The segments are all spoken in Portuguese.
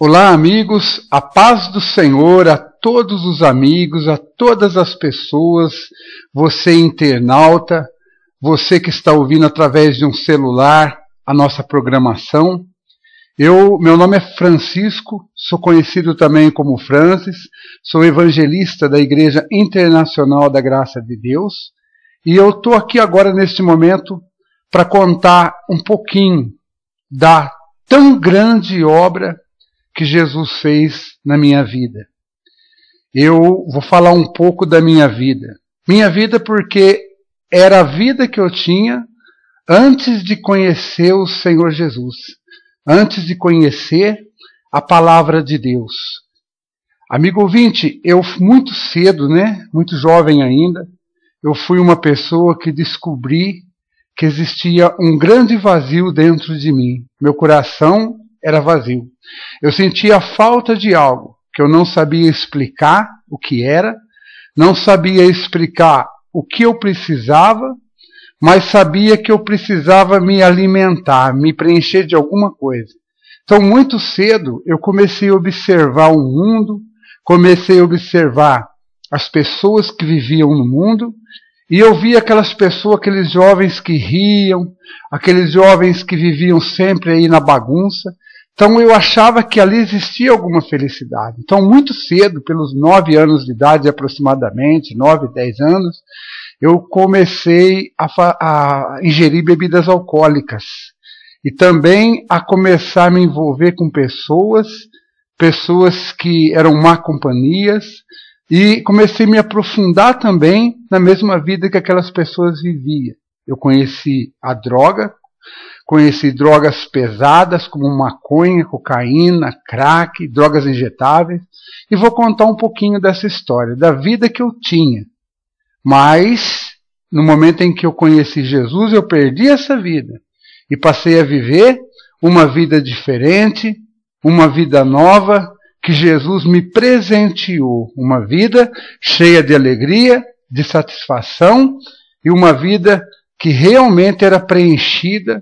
Olá, amigos, a paz do Senhor a todos os amigos, a todas as pessoas, você internauta, você que está ouvindo através de um celular a nossa programação. Meu nome é Francisco, sou conhecido também como Francis, sou evangelista da Igreja Internacional da Graça de Deus e eu estou aqui agora neste momento para contar um pouquinho da tão grande obra que Jesus fez na minha vida. Eu vou falar um pouco da minha vida. Minha vida porque era a vida que eu tinha antes de conhecer o Senhor Jesus, antes de conhecer a palavra de Deus. Amigo ouvinte, eu muito cedo, muito jovem ainda, eu fui uma pessoa que descobri que existia um grande vazio dentro de mim. Meu coração era vazio. Eu sentia falta de algo que eu não sabia explicar o que era, não sabia explicar o que eu precisava, mas sabia que eu precisava me alimentar, me preencher de alguma coisa. Então, muito cedo, eu comecei a observar o mundo, comecei a observar as pessoas que viviam no mundo, e eu via aquelas pessoas, aqueles jovens que riam, aqueles jovens que viviam sempre aí na bagunça. Então eu achava que ali existia alguma felicidade. Então muito cedo, pelos 9 anos de idade aproximadamente, 9, 10 anos, eu comecei a ingerir bebidas alcoólicas. E também a começar a me envolver com pessoas que eram má companhias, e comecei a me aprofundar também na mesma vida que aquelas pessoas viviam. Eu conheci a droga, conheci drogas pesadas como maconha, cocaína, crack, drogas injetáveis. E vou contar um pouquinho dessa história, da vida que eu tinha. Mas, no momento em que eu conheci Jesus, eu perdi essa vida. E passei a viver uma vida diferente, uma vida nova, que Jesus me presenteou. Uma vida cheia de alegria, de satisfação, e uma vida que realmente era preenchida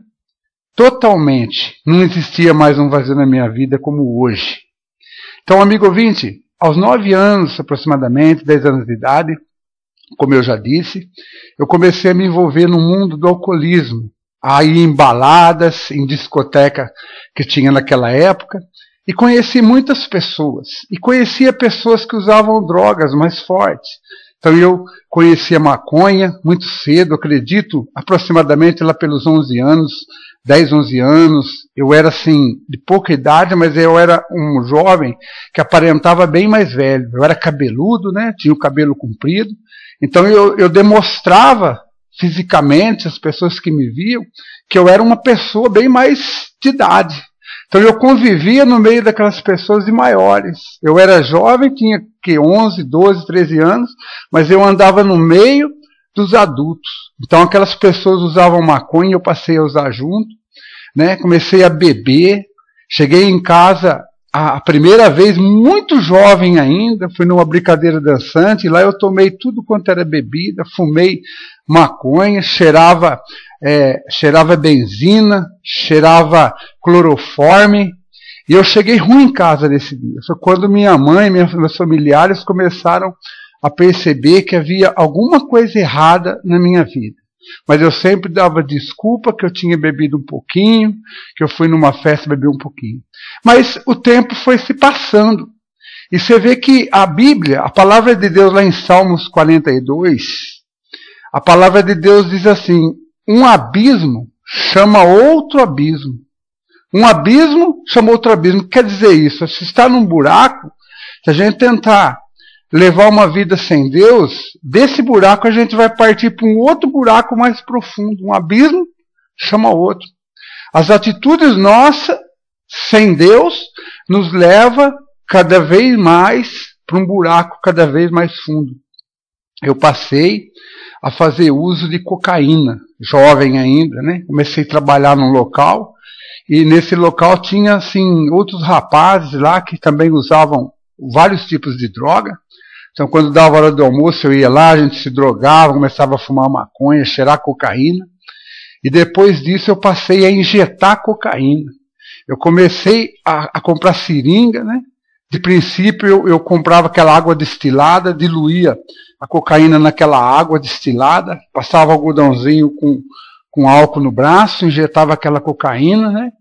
totalmente. Não existia mais um vazio na minha vida como hoje. Então, amigo ouvinte, aos 9 anos aproximadamente, 10 anos de idade, como eu já disse, eu comecei a me envolver no mundo do alcoolismo, a ir em baladas, em discoteca que tinha naquela época, e conheci muitas pessoas. E conhecia pessoas que usavam drogas mais fortes. Então eu conheci a maconha muito cedo, acredito, aproximadamente lá pelos 11 anos, 10, 11 anos. Eu era assim, de pouca idade, mas eu era um jovem que aparentava bem mais velho. Eu era cabeludo, tinha o cabelo comprido. Então eu demonstrava fisicamente, as pessoas que me viam, que eu era uma pessoa bem mais de idade. Então eu convivia no meio daquelas pessoas de maiores. Eu era jovem, tinha 11, 12, 13 anos, mas eu andava no meio dos adultos. Então aquelas pessoas usavam maconha, eu passei a usar junto, comecei a beber, cheguei em casa a primeira vez, muito jovem ainda, fui numa brincadeira dançante, e lá eu tomei tudo quanto era bebida, fumei maconha, cheirava benzina, cheirava cloroforme, e eu cheguei ruim em casa nesse dia. Foi quando minha mãe e meus familiares começaram a perceber que havia alguma coisa errada na minha vida. Mas eu sempre dava desculpa que eu tinha bebido um pouquinho, que eu fui numa festa e bebi um pouquinho. Mas o tempo foi se passando. E você vê que a Bíblia, a palavra de Deus lá em Salmos 42, a palavra de Deus diz assim: um abismo chama outro abismo. Um abismo chama outro abismo. Quer dizer isso? Se está num buraco, se a gente tentar levar uma vida sem Deus, desse buraco a gente vai partir para um outro buraco mais profundo. Um abismo chama outro. As atitudes nossas, sem Deus, nos leva cada vez mais para um buraco cada vez mais fundo. Eu passei a fazer uso de cocaína, jovem ainda, Comecei a trabalhar num local, e nesse local tinha, assim, outros rapazes lá que também usavam vários tipos de droga. Então, quando dava a hora do almoço, eu ia lá, a gente se drogava, começava a fumar maconha, cheirar cocaína. E depois disso eu passei a injetar cocaína. Eu comecei a comprar seringa, né? De princípio eu comprava aquela água destilada, diluía a cocaína naquela água destilada, passava algodãozinho com álcool no braço, injetava aquela cocaína, né?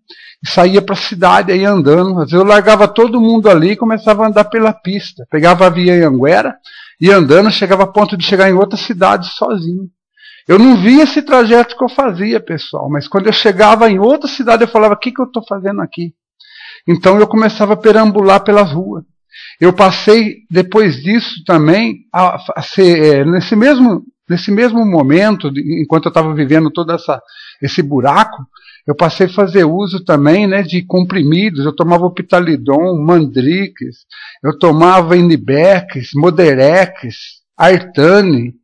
E saía para a cidade aí andando. Às vezes eu largava todo mundo ali e começava a andar pela pista. Pegava a via Anhanguera e andando, chegava a ponto de chegar em outra cidade sozinho. Eu não via esse trajeto que eu fazia, pessoal, mas quando eu chegava em outra cidade eu falava, o que eu estou fazendo aqui? Então eu começava a perambular pelas ruas. Eu passei, depois disso também, a ser, nesse mesmo momento, enquanto eu estava vivendo todo esse buraco, eu passei a fazer uso também, né, de comprimidos. Eu tomava Optalidon, Mandrix, eu tomava Inibex, Moderex, Artane,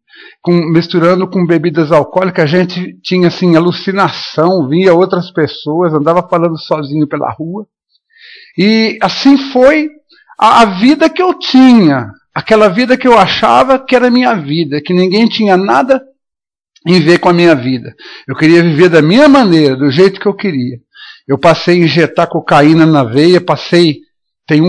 misturando com bebidas alcoólicas. A gente tinha assim, alucinação, via outras pessoas, andava falando sozinho pela rua. E assim foi a vida que eu tinha, aquela vida que eu achava que era minha vida, que ninguém tinha nada em ver com a minha vida. Eu queria viver da minha maneira, do jeito que eu queria. Eu passei a injetar cocaína na veia, tem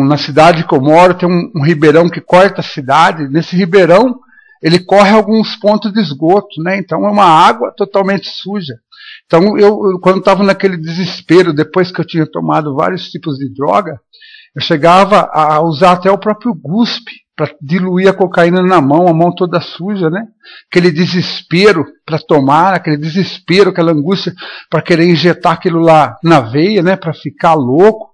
na cidade que eu moro, tem um ribeirão que corta a cidade. Nesse ribeirão, ele corre alguns pontos de esgoto, né? Então é uma água totalmente suja. Então eu quando estava naquele desespero, depois que eu tinha tomado vários tipos de droga, eu chegava a usar até o próprio guspe para diluir a cocaína na mão, a mão toda suja, né? Aquele desespero para tomar, aquele desespero, aquela angústia para querer injetar aquilo lá na veia, né? Para ficar louco.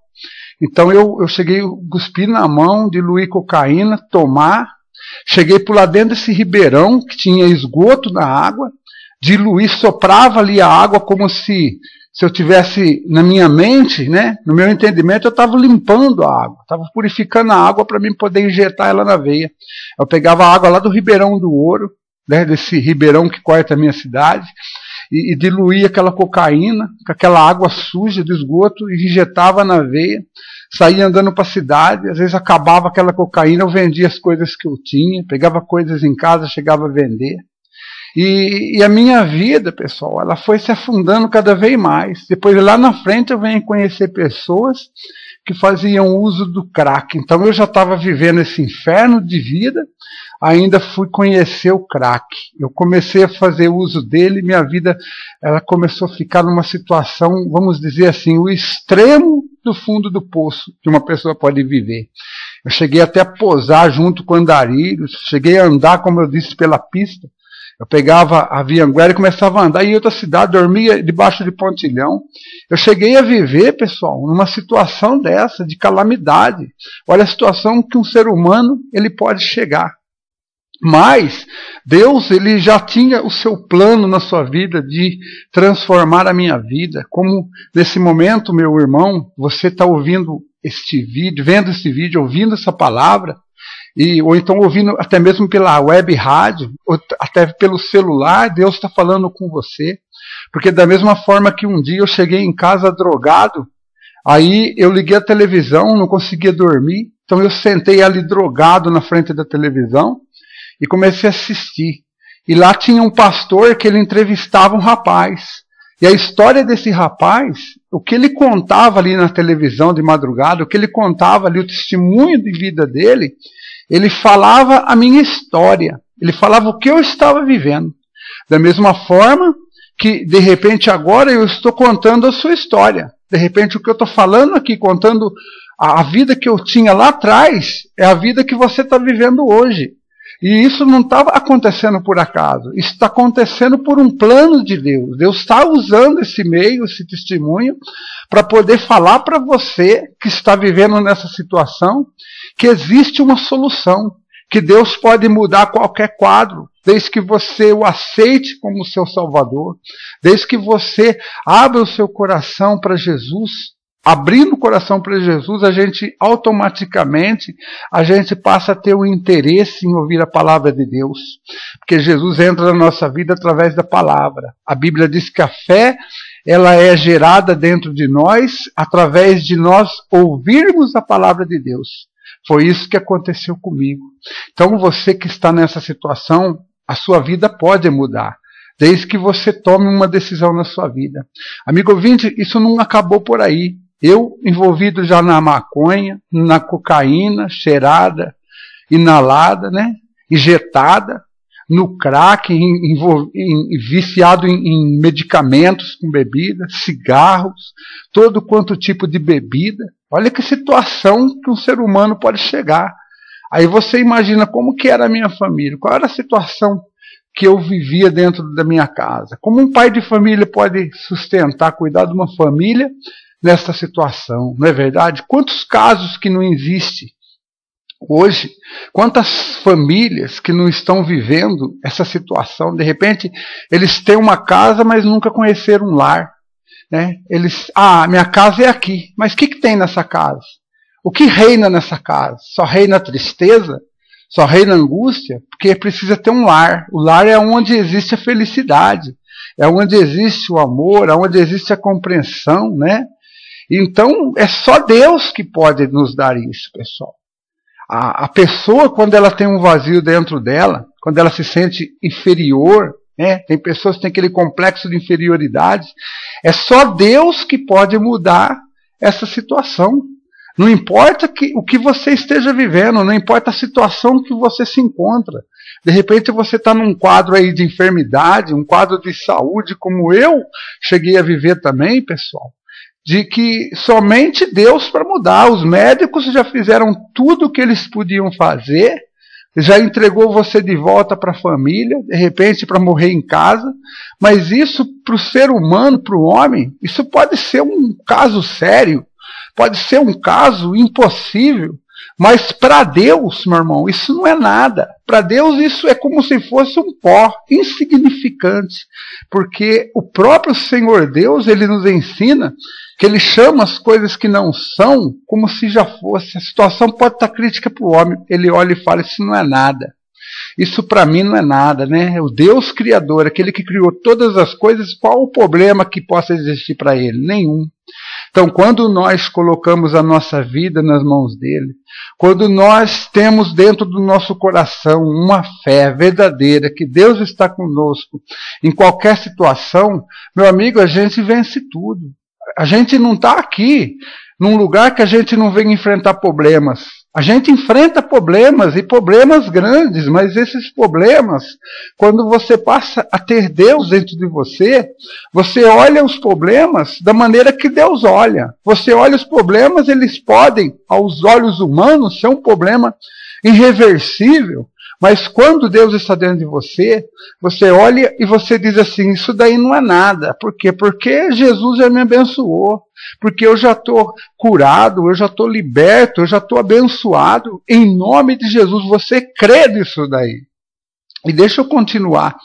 Então eu cheguei a cuspir na mão, diluir cocaína, tomar. Cheguei por lá dentro desse ribeirão que tinha esgoto na água, diluí, soprava ali a água como se eu tivesse na minha mente, né, no meu entendimento, eu estava limpando a água, estava purificando a água para mim poder injetar ela na veia. Eu pegava a água lá do Ribeirão do Ouro, né, desse ribeirão que corta a minha cidade, e diluía aquela cocaína, com aquela água suja do esgoto, e injetava na veia. Saía andando para a cidade, às vezes acabava aquela cocaína, eu vendia as coisas que eu tinha, pegava coisas em casa, chegava a vender. E a minha vida, pessoal, ela foi se afundando cada vez mais. Depois, lá na frente, eu venho conhecer pessoas que faziam uso do crack. Então, eu já estava vivendo esse inferno de vida, ainda fui conhecer o crack. Eu comecei a fazer uso dele, minha vida ela começou a ficar numa situação, vamos dizer assim, o extremo do fundo do poço que uma pessoa pode viver. Eu cheguei até a posar junto com andarilhos, cheguei a andar, como eu disse, pela pista. Eu pegava a Via Anhanguera e começava a andar em outra cidade, dormia debaixo de pontilhão. Eu cheguei a viver, pessoal, numa situação dessa, de calamidade. Olha a situação que um ser humano ele pode chegar. Mas Deus ele já tinha o seu plano na sua vida de transformar a minha vida. Como nesse momento, meu irmão, você está ouvindo este vídeo, vendo este vídeo, ouvindo essa palavra, ou então ouvindo até mesmo pela web rádio, ou até pelo celular, Deus está falando com você. Porque da mesma forma que um dia eu cheguei em casa drogado, aí eu liguei a televisão, não conseguia dormir, então eu sentei ali drogado na frente da televisão e comecei a assistir. E lá tinha um pastor que ele entrevistava um rapaz. E a história desse rapaz, o que ele contava ali na televisão de madrugada, o que ele contava ali, o testemunho de vida dele, ele falava a minha história. Ele falava o que eu estava vivendo. Da mesma forma que, de repente, agora eu estou contando a sua história. De repente, o que eu estou falando aqui, contando a vida que eu tinha lá atrás, é a vida que você está vivendo hoje. E isso não estava acontecendo por acaso. Isso está acontecendo por um plano de Deus. Deus está usando esse meio, esse testemunho, para poder falar para você que está vivendo nessa situação que existe uma solução, que Deus pode mudar qualquer quadro, desde que você o aceite como seu Salvador, desde que você abra o seu coração para Jesus. Abrindo o coração para Jesus, a gente automaticamente passa a ter o interesse em ouvir a palavra de Deus. Porque Jesus entra na nossa vida através da palavra. A Bíblia diz que a fé ela é gerada dentro de nós através de nós ouvirmos a palavra de Deus. Foi isso que aconteceu comigo. Então você que está nessa situação, a sua vida pode mudar. Desde que você tome uma decisão na sua vida. Amigo ouvinte, isso não acabou por aí. Eu envolvido já na maconha, na cocaína, cheirada, inalada, né? Injetada, no crack, viciado em medicamentos com bebida, cigarros, todo quanto tipo de bebida. Olha que situação que um ser humano pode chegar. Aí você imagina como que era a minha família, qual era a situação que eu vivia dentro da minha casa. Como um pai de família pode sustentar, cuidar de uma família nessa situação, não é verdade? Quantos casos que não existem hoje, quantas famílias que não estão vivendo essa situação, de repente eles têm uma casa, mas nunca conheceram um lar, né? Minha casa é aqui, mas o que tem nessa casa? O que reina nessa casa? Só reina a tristeza? Só reina a angústia? Porque precisa ter um lar. O lar é onde existe a felicidade, é onde existe o amor, é onde existe a compreensão, né? Então é só Deus que pode nos dar isso, pessoal. A pessoa, quando ela tem um vazio dentro dela, quando ela se sente inferior, né? Tem pessoas que têm aquele complexo de inferioridade, é só Deus que pode mudar essa situação. Não importa o que você esteja vivendo, não importa a situação que você se encontra. De repente você está num quadro aí de enfermidade, um quadro de saúde, como eu cheguei a viver também, pessoal. De que somente Deus para mudar. Os médicos já fizeram tudo o que eles podiam fazer, já entregou você de volta para a família, de repente para morrer em casa, mas isso para o ser humano, para o homem, isso pode ser um caso sério, pode ser um caso impossível, mas para Deus, meu irmão, isso não é nada. Para Deus isso é como se fosse um pó insignificante, porque o próprio Senhor Deus, Ele nos ensina que Ele chama as coisas que não são como se já fosse. A situação pode estar crítica para o homem, Ele olha e fala, isso não é nada. Isso para mim não é nada, né? O Deus Criador, aquele que criou todas as coisas, qual o problema que possa existir para Ele? Nenhum. Então, quando nós colocamos a nossa vida nas mãos dele, quando nós temos dentro do nosso coração uma fé verdadeira que Deus está conosco em qualquer situação, meu amigo, a gente vence tudo. A gente não está aqui num lugar que a gente não vem enfrentar problemas. A gente enfrenta problemas e problemas grandes, mas esses problemas, quando você passa a ter Deus dentro de você, você olha os problemas da maneira que Deus olha. Você olha os problemas, eles podem, aos olhos humanos, ser um problema irreversível, mas quando Deus está dentro de você, você olha e você diz assim, isso daí não é nada. Por quê? Porque Jesus já me abençoou. Porque eu já estou curado, eu já estou liberto, eu já estou abençoado. Em nome de Jesus, você crê nisso daí. E deixa eu continuar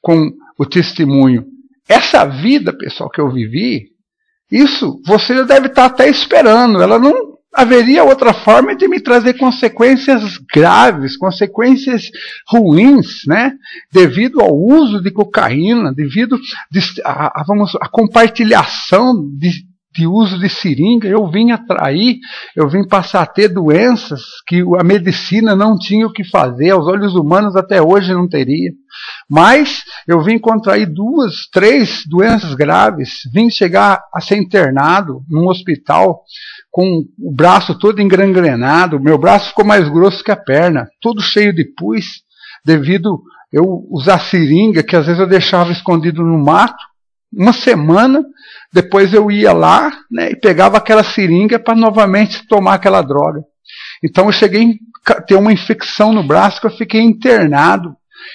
com o testemunho. Essa vida, pessoal, que eu vivi, isso você já deve estar até esperando. Ela não haveria outra forma de me trazer consequências graves, consequências ruins, né? Devido ao uso de cocaína, devido a compartilhação de uso de seringa, eu vim passar a ter doenças que a medicina não tinha o que fazer, aos olhos humanos até hoje não teria. Mas eu vim contrair 2, 3 doenças graves, vim chegar a ser internado num hospital com o braço todo engangrenado, meu braço ficou mais grosso que a perna, todo cheio de pus, devido eu usar seringa, que às vezes eu deixava escondido no mato, uma semana, depois eu ia lá, né, e pegava aquela seringa para novamente tomar aquela droga. Então eu cheguei a ter uma infecção no braço que eu fiquei internado.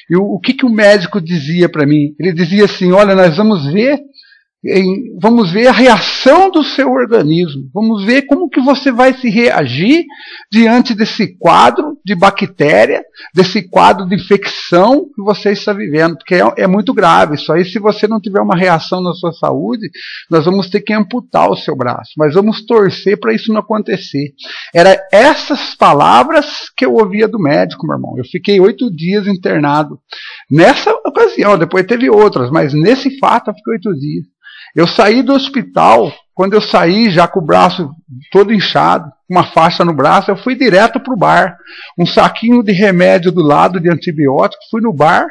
E o que o médico dizia para mim? Ele dizia assim, olha, nós vamos ver a reação do seu organismo. Vamos ver como que você vai se reagir diante desse quadro de bactéria, desse quadro de infecção que você está vivendo. Porque é muito grave. Isso aí, se você não tiver uma reação na sua saúde, nós vamos ter que amputar o seu braço. Mas vamos torcer para isso não acontecer. Era essas palavras que eu ouvia do médico, meu irmão. Eu fiquei 8 dias internado. Nessa ocasião, depois teve outras, mas nesse fato eu fiquei 8 dias. Eu saí do hospital, quando eu saí já com o braço todo inchado, uma faixa no braço, eu fui direto para o bar. Um saquinho de remédio do lado, de antibiótico, fui no bar,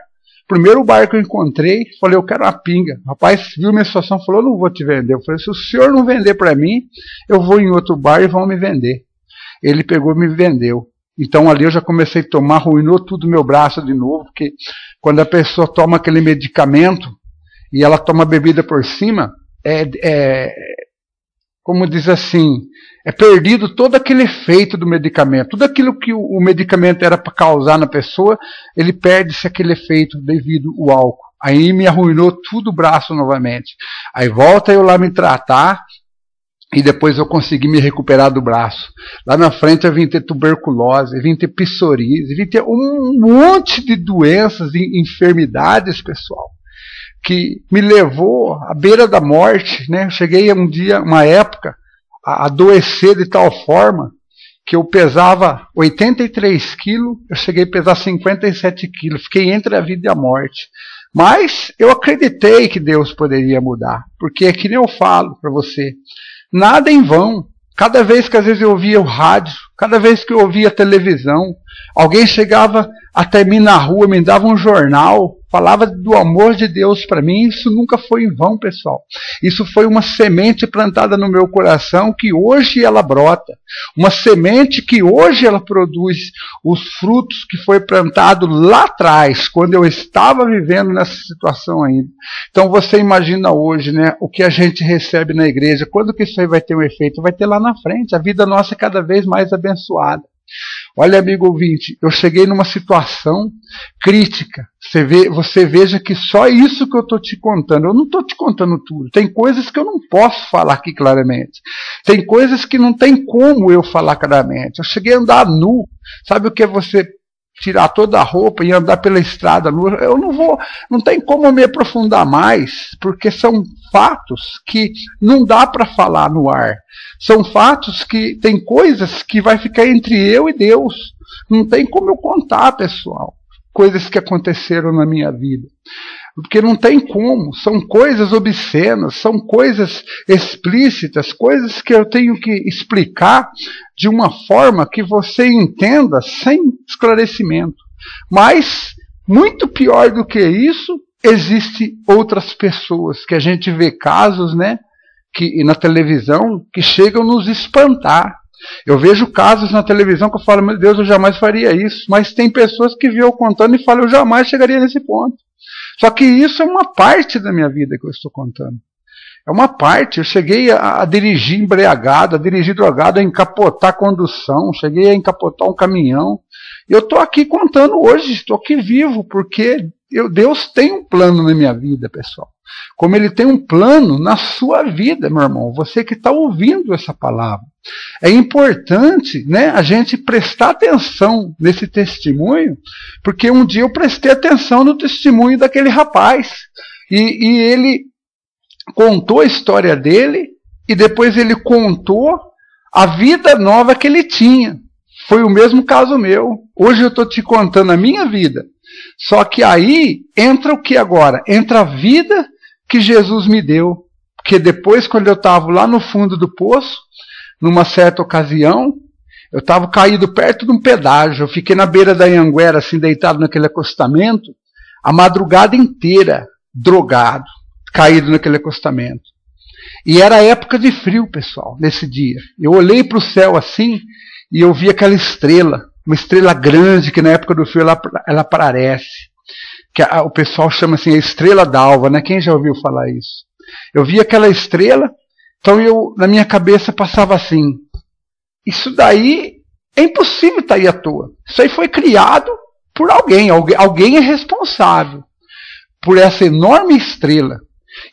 primeiro bar que eu encontrei, falei, eu quero uma pinga. O rapaz viu minha situação, falou, eu não vou te vender. Eu falei, se o senhor não vender para mim, eu vou em outro bar e vão me vender. Ele pegou e me vendeu. Então ali eu já comecei a tomar, arruinou tudo meu braço de novo, porque quando a pessoa toma aquele medicamento e ela toma bebida por cima, como diz assim, é perdido todo aquele efeito do medicamento. Tudo aquilo que o medicamento era para causar na pessoa, ele perde-se aquele efeito devido ao álcool. Aí me arruinou tudo o braço novamente. Aí volta eu lá me tratar, e depois eu consegui me recuperar do braço. Lá na frente eu vim ter tuberculose, vim ter psoríase, vim ter um monte de doenças e enfermidades, pessoal, que me levou à beira da morte, né? Eu cheguei uma época, a adoecer de tal forma que eu pesava 83 quilos, eu cheguei a pesar 57 quilos, fiquei entre a vida e a morte. Mas eu acreditei que Deus poderia mudar, porque é que nem eu falo para você, nada em vão. Cada vez que às vezes eu ouvia o rádio, cada vez que eu ouvia a televisão, alguém chegava até mim na rua, me dava um jornal, falava do amor de Deus para mim, isso nunca foi em vão, pessoal. Isso foi uma semente plantada no meu coração que hoje ela brota. Uma semente que hoje ela produz os frutos que foi plantado lá atrás, quando eu estava vivendo nessa situação ainda. Então você imagina hoje, né, o que a gente recebe na igreja, quando que isso aí vai ter um efeito? Vai ter lá na frente, a vida nossa é cada vez mais abençoada. Olha, amigo ouvinte, eu cheguei numa situação crítica. Você veja que só isso que eu estou te contando. Eu não estou te contando tudo. Tem coisas que eu não posso falar aqui claramente. Tem coisas que não tem como eu falar claramente. Eu cheguei a andar nu. Sabe o que é você tirar toda a roupa e andar pela estrada nua? Eu não tem como me aprofundar mais, porque são fatos que não dá para falar no ar. São fatos que tem coisas que vai ficar entre eu e Deus. Não tem como eu contar, pessoal, coisas que aconteceram na minha vida. Porque não tem como, são coisas obscenas, são coisas explícitas, coisas que eu tenho que explicar de uma forma que você entenda sem esclarecimento. Mas, muito pior do que isso, existem outras pessoas, que a gente vê casos, né, que na televisão, que chegam a nos espantar. Eu vejo casos na televisão que eu falo, meu Deus, eu jamais faria isso. Mas tem pessoas que viam eu contando e falam, eu jamais chegaria nesse ponto. Só que isso é uma parte da minha vida que eu estou contando. É uma parte. Eu cheguei a dirigir embriagado, a dirigir drogado, a encapotar a condução, cheguei a encapotar um caminhão. Eu estou aqui contando hoje, estou aqui vivo, porque Deus tem um plano na minha vida, pessoal. Como Ele tem um plano na sua vida, meu irmão, você que está ouvindo essa palavra. É importante, né, a gente prestar atenção nesse testemunho, porque um dia eu prestei atenção no testemunho daquele rapaz, e ele contou a história dele, e depois ele contou a vida nova que ele tinha. Foi o mesmo caso meu. Hoje eu estou te contando a minha vida. Só que aí entra o que agora? Entra a vida que Jesus me deu. Porque depois, quando eu estava lá no fundo do poço, numa certa ocasião, eu estava caído perto de um pedágio. Eu fiquei na beira da Anhanguera, assim, deitado naquele acostamento, a madrugada inteira, drogado, caído naquele acostamento. E era época de frio, pessoal, nesse dia. Eu olhei para o céu assim, e eu vi aquela estrela, uma estrela grande, que na época do frio ela aparece. Que o pessoal chama assim, a estrela d'alva, né? Quem já ouviu falar isso? Eu vi aquela estrela, então na minha cabeça passava assim, isso daí é impossível estar aí à toa. Isso aí foi criado por alguém. Alguém é responsável por essa enorme estrela.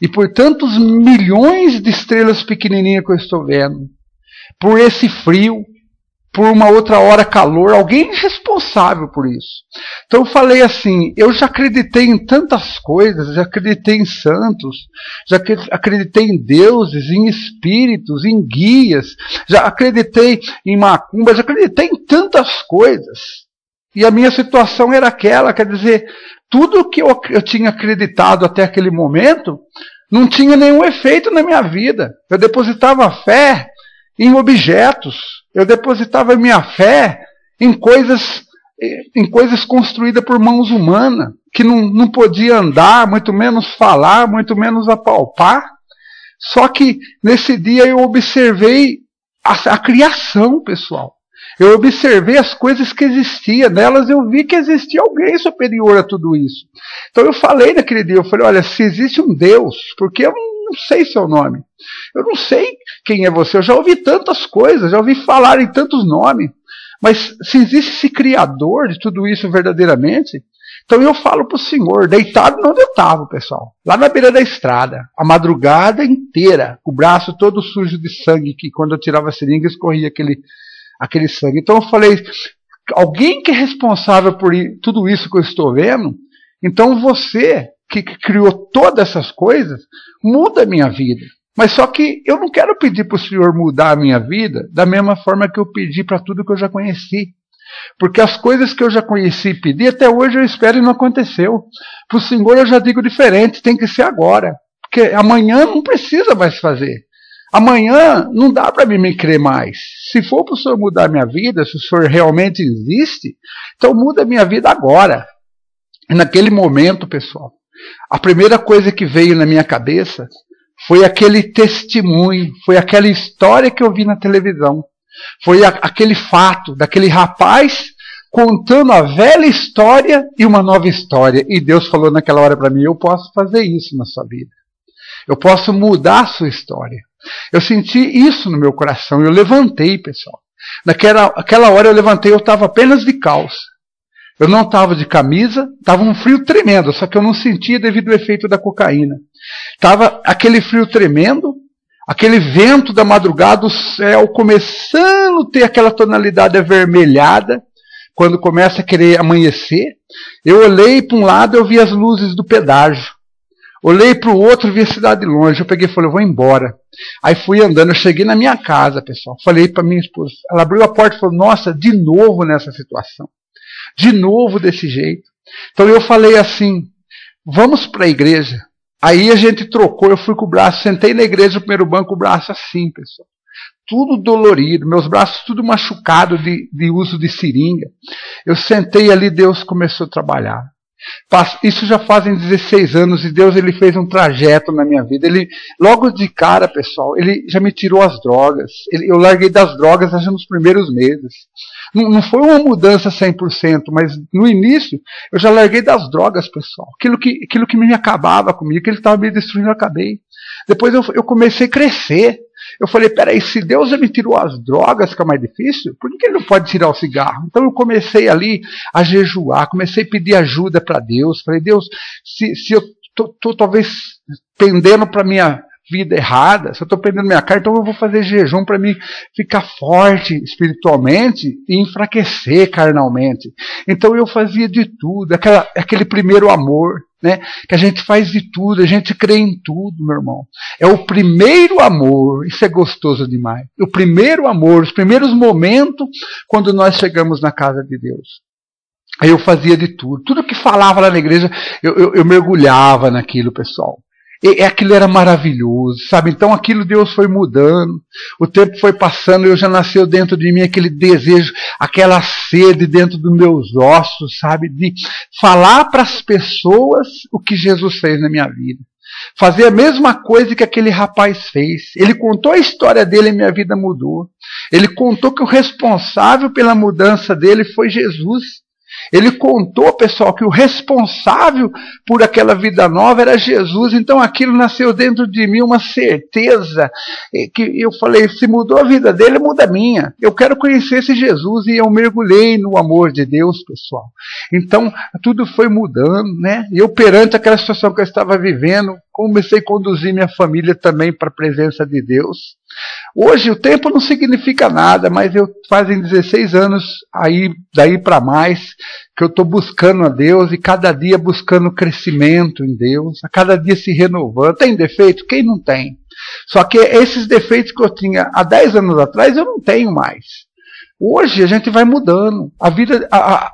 E por tantos milhões de estrelas pequenininhas que eu estou vendo. Por esse frio. Por uma outra hora calor, alguém responsável por isso. Então eu falei assim, eu já acreditei em tantas coisas, já acreditei em santos, já acreditei em deuses, em espíritos, em guias, já acreditei em macumba, já acreditei em tantas coisas. E a minha situação era aquela, quer dizer, tudo que eu tinha acreditado até aquele momento, não tinha nenhum efeito na minha vida. Eu depositava fé em objetos. Eu depositava minha fé em coisas construídas por mãos humanas, que não podia andar, muito menos falar, muito menos apalpar. Só que nesse dia eu observei a criação, pessoal. Eu observei as coisas que existiam. Nelas eu vi que existia alguém superior a tudo isso. Então eu falei naquele dia, eu falei, olha, se existe um Deus, porque eu não sei seu nome. Eu não sei quem é você. Eu já ouvi tantas coisas, já ouvi falar em tantos nomes. Mas se existe esse Criador de tudo isso verdadeiramente, então eu falo para o Senhor, deitado onde eu estava, pessoal. Lá na beira da estrada, a madrugada inteira, o braço todo sujo de sangue, que quando eu tirava a seringa escorria aquele sangue. Então eu falei, alguém que é responsável por tudo isso que eu estou vendo, então você que criou todas essas coisas, muda a minha vida. Mas só que eu não quero pedir para o Senhor mudar a minha vida da mesma forma que eu pedi para tudo que eu já conheci. Porque as coisas que eu já conheci e pedi, até hoje eu espero e não aconteceu. Para o Senhor eu já digo diferente, tem que ser agora. Porque amanhã não precisa mais fazer. Amanhã não dá para mim me crer mais. Se for para o Senhor mudar a minha vida, se o Senhor realmente existe, então muda a minha vida agora. E naquele momento, pessoal, a primeira coisa que veio na minha cabeça foi aquele testemunho, foi aquela história que eu vi na televisão. Foi aquele fato daquele rapaz contando a velha história e uma nova história. E Deus falou naquela hora para mim, eu posso fazer isso na sua vida. Eu posso mudar a sua história. Eu senti isso no meu coração. Eu levantei, pessoal. Naquela hora eu levantei, eu estava apenas de calça. Eu não estava de camisa, estava um frio tremendo, só que eu não sentia devido ao efeito da cocaína. Estava aquele frio tremendo, aquele vento da madrugada, o céu começando a ter aquela tonalidade avermelhada, quando começa a querer amanhecer. Eu olhei para um lado, eu vi as luzes do pedágio. Olhei para o outro, vi a cidade longe. Eu peguei e falei, eu vou embora. Aí fui andando, eu cheguei na minha casa, pessoal. Falei para minha esposa, ela abriu a porta e falou, nossa, de novo nessa situação. De novo desse jeito. Então eu falei assim, vamos para a igreja. Aí a gente trocou, eu fui com o braço, sentei na igreja no primeiro banco, o braço assim, pessoal. Tudo dolorido, meus braços tudo machucado de uso de seringa. Eu sentei ali, Deus começou a trabalhar. Isso já fazem 16 anos e Deus ele fez um trajeto na minha vida. Ele, logo de cara, pessoal, ele já me tirou as drogas. Eu larguei das drogas já nos primeiros meses. Não foi uma mudança 100%, mas no início eu já larguei das drogas, pessoal. Aquilo que me acabava comigo, que ele estava me destruindo, eu acabei. Depois eu comecei a crescer. Eu falei, peraí, se Deus já me tirou as drogas, que é mais difícil, por que ele não pode tirar o cigarro? Então eu comecei ali a jejuar, comecei a pedir ajuda para Deus. Falei, Deus, se eu estou talvez pendendo para a minha vida errada, se eu estou pendendo minha carne, então eu vou fazer jejum para mim ficar forte espiritualmente e enfraquecer carnalmente. Então eu fazia de tudo, aquele primeiro amor, né? Que a gente faz de tudo, a gente crê em tudo, meu irmão. É o primeiro amor, isso é gostoso demais. O primeiro amor, os primeiros momentos quando nós chegamos na casa de Deus. Aí eu fazia de tudo, tudo que falava lá na igreja, eu mergulhava naquilo, pessoal. E aquilo era maravilhoso, sabe? Então aquilo Deus foi mudando, o tempo foi passando, eu já nasceu dentro de mim aquele desejo, aquela sede dentro dos meus ossos, sabe? De falar para as pessoas o que Jesus fez na minha vida. Fazer a mesma coisa que aquele rapaz fez. Ele contou a história dele e minha vida mudou. Ele contou que o responsável pela mudança dele foi Jesus. Ele contou, pessoal, que o responsável por aquela vida nova era Jesus. Então aquilo nasceu dentro de mim uma certeza que eu falei, se mudou a vida dele, muda a minha. Eu quero conhecer esse Jesus e eu mergulhei no amor de Deus, pessoal. Então tudo foi mudando, né? E eu, perante aquela situação que eu estava vivendo, comecei a conduzir minha família também para a presença de Deus. Hoje o tempo não significa nada, mas fazem 16 anos, daí para mais, que eu estou buscando a Deus e cada dia buscando crescimento em Deus, a cada dia se renovando. Tem defeito? Quem não tem? Só que esses defeitos que eu tinha há 10 anos atrás, eu não tenho mais. Hoje a gente vai mudando.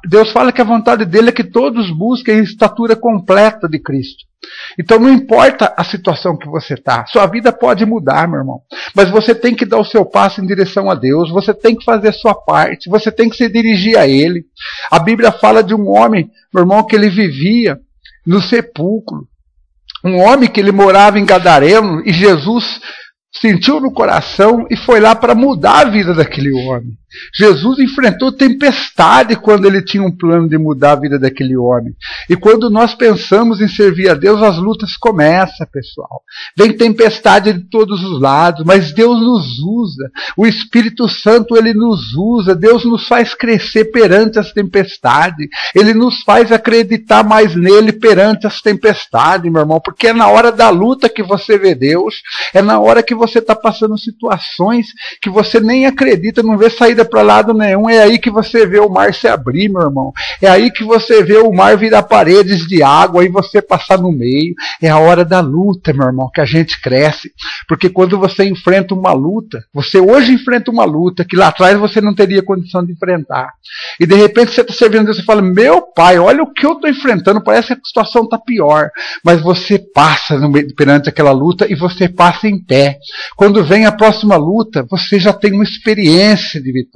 Deus fala que a vontade dele é que todos busquem a estatura completa de Cristo. Então não importa a situação que você está, sua vida pode mudar, meu irmão. Mas você tem que dar o seu passo em direção a Deus, você tem que fazer a sua parte, você tem que se dirigir a Ele. A Bíblia fala de um homem, meu irmão, que ele vivia no sepulcro. Um homem que ele morava em Gadareno e Jesus sentiu no coração e foi lá para mudar a vida daquele homem. Jesus enfrentou tempestade quando ele tinha um plano de mudar a vida daquele homem. E quando nós pensamos em servir a Deus, as lutas começam, pessoal. Vem tempestade de todos os lados, mas Deus nos usa. O Espírito Santo, ele nos usa. Deus nos faz crescer perante as tempestades. Ele nos faz acreditar mais nele perante as tempestades, meu irmão. Porque é na hora da luta que você vê Deus. É na hora que você está passando situações que você nem acredita, não vê saída para lado nenhum. É aí que você vê o mar se abrir, meu irmão. É aí que você vê o mar virar paredes de água e você passar no meio. É a hora da luta, meu irmão, que a gente cresce. Porque quando você enfrenta uma luta, você hoje enfrenta uma luta que lá atrás você não teria condição de enfrentar. E de repente você está servindo a Deus e fala, meu pai, olha o que eu estou enfrentando, parece que a situação está pior. Mas você passa perante aquela luta e você passa em pé. Quando vem a próxima luta, você já tem uma experiência de vitória.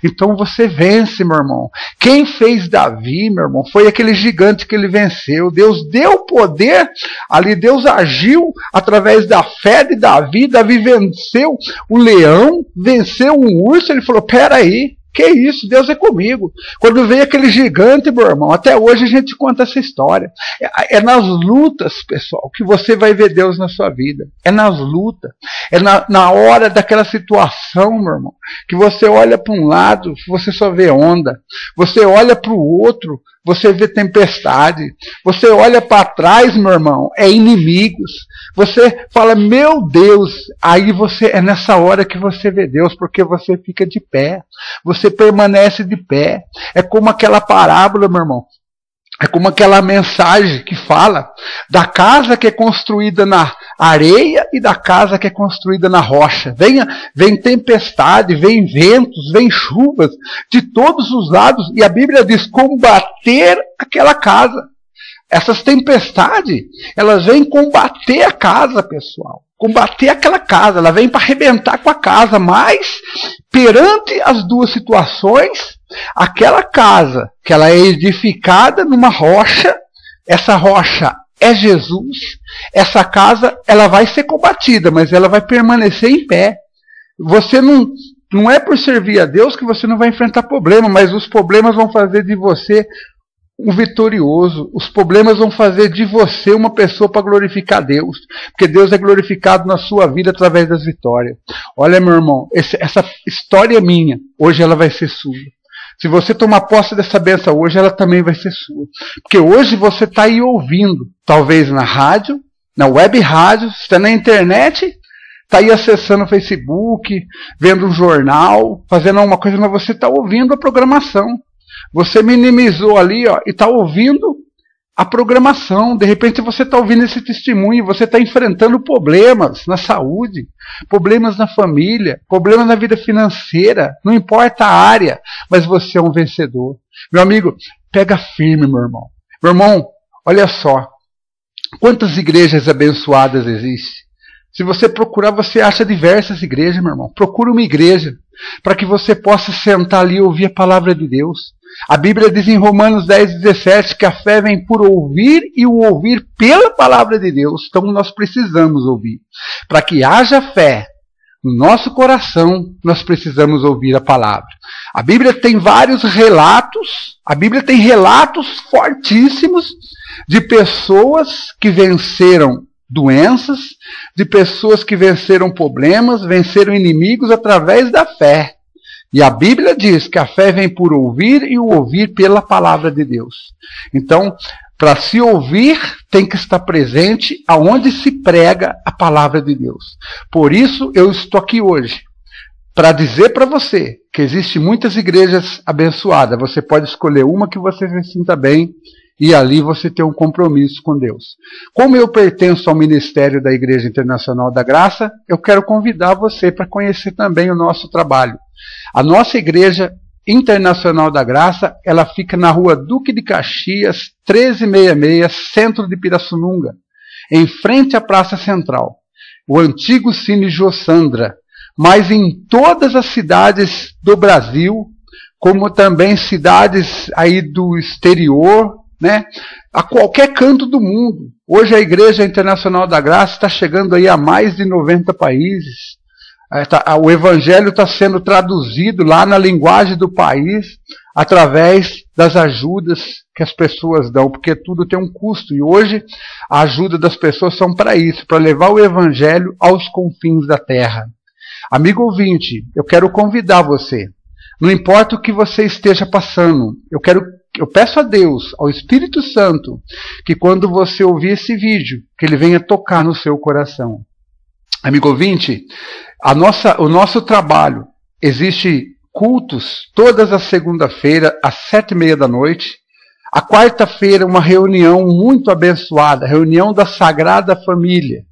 Então você vence, meu irmão. Quem fez Davi, meu irmão, foi aquele gigante que ele venceu. Deus deu poder, ali Deus agiu através da fé de Davi. Davi venceu o leão, venceu um urso. Ele falou, peraí, que isso, Deus é comigo. Quando veio aquele gigante, meu irmão, até hoje a gente conta essa história. É nas lutas, pessoal, que você vai ver Deus na sua vida. É nas lutas. É na hora daquela situação, meu irmão, que você olha para um lado, você só vê onda. Você olha para o outro, você vê tempestade. Você olha para trás, meu irmão, é inimigos. Você fala, meu Deus, aí é nessa hora que você vê Deus, porque você fica de pé. Você permanece de pé. É como aquela parábola, meu irmão. É como aquela mensagem que fala da casa que é construída na areia e da casa que é construída na rocha. Vem tempestade, vem ventos, vem chuvas de todos os lados. E a Bíblia diz combater aquela casa. Essas tempestades, elas vêm combater a casa, pessoal. Combater aquela casa, ela vem para arrebentar com a casa. Mas, perante as duas situações, aquela casa, que ela é edificada numa rocha, essa rocha é Jesus, essa casa, ela vai ser combatida, mas ela vai permanecer em pé. Você não é por servir a Deus que você não vai enfrentar problema, mas os problemas vão fazer de você um vitorioso. Os problemas vão fazer de você uma pessoa para glorificar Deus. Porque Deus é glorificado na sua vida através das vitórias. Olha, meu irmão, essa história é minha. Hoje ela vai ser sua. Se você tomar posse dessa bênção hoje, ela também vai ser sua. Porque hoje você está aí ouvindo. Talvez na rádio, na web rádio, está na internet, está aí acessando o Facebook, vendo um jornal, fazendo alguma coisa, mas você está ouvindo a programação. Você minimizou ali, ó, e está ouvindo a programação. De repente você está ouvindo esse testemunho, você está enfrentando problemas na saúde, problemas na família, problemas na vida financeira, não importa a área, mas você é um vencedor. Meu amigo, pega firme, meu irmão. Meu irmão, olha só, quantas igrejas abençoadas existem. Se você procurar, você acha diversas igrejas, meu irmão. Procura uma igreja para que você possa sentar ali e ouvir a palavra de Deus. A Bíblia diz em Romanos 10:17 que a fé vem por ouvir e o ouvir pela palavra de Deus. Então nós precisamos ouvir. Para que haja fé no nosso coração, nós precisamos ouvir a palavra. A Bíblia tem vários relatos, a Bíblia tem relatos fortíssimos de pessoas que venceram doenças, de pessoas que venceram problemas, venceram inimigos através da fé. E a Bíblia diz que a fé vem por ouvir e o ouvir pela palavra de Deus. Então, para se ouvir, tem que estar presente aonde se prega a palavra de Deus. Por isso, eu estou aqui hoje, para dizer para você que existem muitas igrejas abençoadas. Você pode escolher uma que você se sinta bem e ali você tem um compromisso com Deus. Como eu pertenço ao ministério da Igreja Internacional da Graça, eu quero convidar você para conhecer também o nosso trabalho. A nossa Igreja Internacional da Graça, ela fica na rua Duque de Caxias, 1366, centro de Pirassununga, em frente à Praça Central. O antigo Cine Jossandra, mas em todas as cidades do Brasil, como também cidades aí do exterior, né? a qualquer canto do mundo. Hoje a Igreja Internacional da Graça está chegando aí a mais de 90 países. O Evangelho está sendo traduzido lá na linguagem do país através das ajudas que as pessoas dão, porque tudo tem um custo. E hoje a ajuda das pessoas são para isso, para levar o Evangelho aos confins da terra. Amigo ouvinte, eu quero convidar você. Não importa o que você esteja passando, eu peço a Deus, ao Espírito Santo, que quando você ouvir esse vídeo, que ele venha tocar no seu coração. Amigo ouvinte, o nosso trabalho, existe cultos todas as segunda-feiras, às 7:30 da noite. A quarta-feira, uma reunião muito abençoada, reunião da Sagrada Família.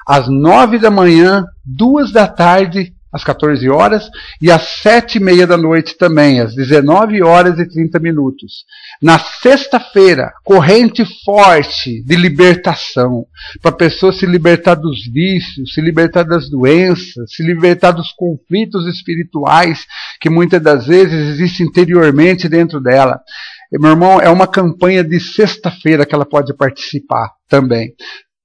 Às 9 da manhã, 2 da tarde, às 14 horas, e às 7:30 da noite também, às 19 horas e 30 minutos. Na sexta-feira, corrente forte de libertação, para a pessoa se libertar dos vícios, se libertar das doenças, se libertar dos conflitos espirituais que muitas das vezes existem interiormente dentro dela. Meu irmão, é uma campanha de sexta-feira que ela pode participar também.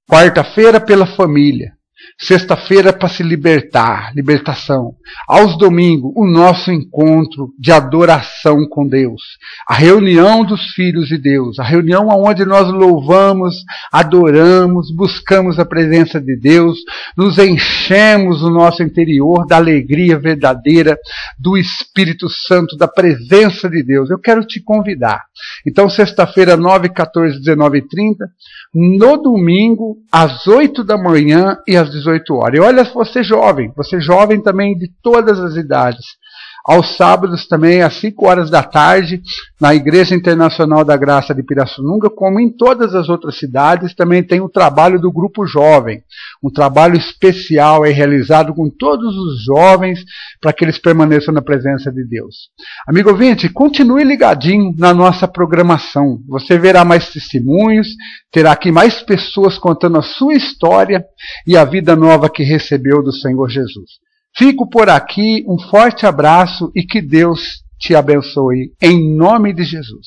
Quarta-feira pela família. Sexta-feira para se libertar, libertação. Aos domingos, o nosso encontro de adoração com Deus. A reunião dos filhos de Deus. A reunião onde nós louvamos, adoramos, buscamos a presença de Deus, nos enchemos o nosso interior da alegria verdadeira, do Espírito Santo, da presença de Deus. Eu quero te convidar. Então, sexta-feira, 9, 14, 19 e 30. No domingo, às 8 da manhã e às 18 horas. E olha, você jovem também de todas as idades. Aos sábados também, às 5 horas da tarde, na Igreja Internacional da Graça de Pirassununga, como em todas as outras cidades, também tem o trabalho do Grupo Jovem. Um trabalho especial realizado com todos os jovens para que eles permaneçam na presença de Deus. Amigo ouvinte, continue ligadinho na nossa programação. Você verá mais testemunhos, terá aqui mais pessoas contando a sua história e a vida nova que recebeu do Senhor Jesus. Fico por aqui, um forte abraço e que Deus te abençoe, em nome de Jesus.